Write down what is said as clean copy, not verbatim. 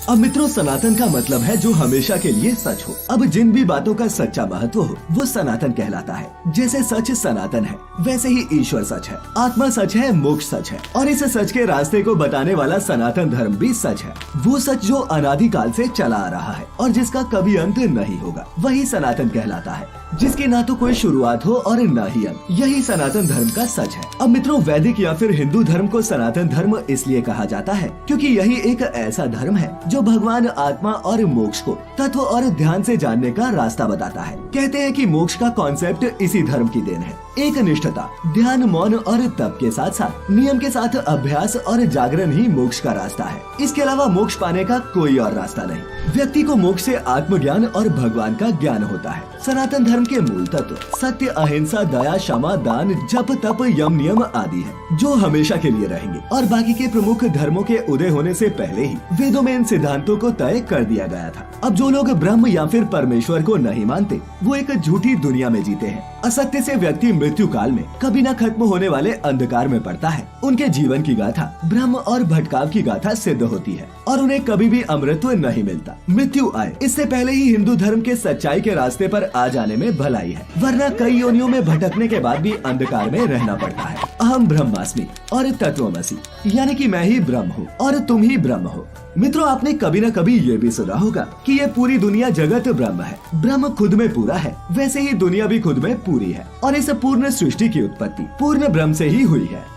अब मित्रों, सनातन का मतलब है जो हमेशा के लिए सच हो। अब जिन भी बातों का सच्चा महत्व हो वो सनातन कहलाता है। जैसे सच सनातन है वैसे ही ईश्वर सच है, आत्मा सच है, मोक्ष सच है और इस सच के रास्ते को बताने वाला सनातन धर्म भी सच है। वो सच जो अनादिकाल से चला आ रहा है और जिसका कभी अंत नहीं होगा, वही सनातन कहलाता है, जिसकी ना तो कोई शुरुआत हो और न ही अंत। यही सनातन धर्म का सच है। अब मित्रों, वैदिक या फिर हिंदू धर्म को सनातन धर्म इसलिए कहा जाता है क्योंकि यही एक ऐसा धर्म है जो भगवान, आत्मा और मोक्ष को तत्व और ध्यान से जानने का रास्ता बताता है। कहते हैं कि मोक्ष का कॉन्सेप्ट इसी धर्म की देन है। एक निष्ठता, ध्यान, मौन और तप के साथ साथ नियम के साथ अभ्यास और जागरण ही मोक्ष का रास्ता है। इसके अलावा मोक्ष पाने का कोई और रास्ता नहीं। व्यक्ति को मोक्ष से आत्मज्ञान और भगवान का ज्ञान होता है। सनातन धर्म के मूल तत्व सत्य, अहिंसा, दया, क्षमा, दान, जप, तप, यम, नियम आदि है जो हमेशा के लिए रहेंगे और बाकी के प्रमुख धर्मों के उदय होने से पहले ही वेदों में इन सिद्धांतों को तय कर दिया गया था। अब जो लोग ब्रह्म या फिर परमेश्वर को नहीं मानते वो एक झूठी दुनिया में जीते हैं। असत्य से व्यक्ति मृत्यु काल में कभी न खत्म होने वाले अंधकार में पड़ता है। उनके जीवन की गाथा ब्रह्म और भटकाव की गाथा सिद्ध होती है और उन्हें कभी भी अमृतत्व नहीं मिलता। मृत्यु आए इससे पहले ही हिंदू धर्म के सच्चाई के रास्ते पर आ जाने में भलाई है, वरना कई योनियों में भटकने के बाद भी अंधकार में रहना पड़ता है। अहम ब्रह्मास्मि और तत्वमसि, यानी कि मैं ही ब्रह्म हूँ और तुम ही ब्रह्म हो। मित्रों, आपने कभी न कभी ये भी सुना होगा कि ये पूरी दुनिया जगत ब्रह्म है। ब्रह्म खुद में पूरा है, वैसे ही दुनिया भी खुद में पूरी है और इस पूर्ण सृष्टि की उत्पत्ति पूर्ण ब्रह्म से ही हुई है।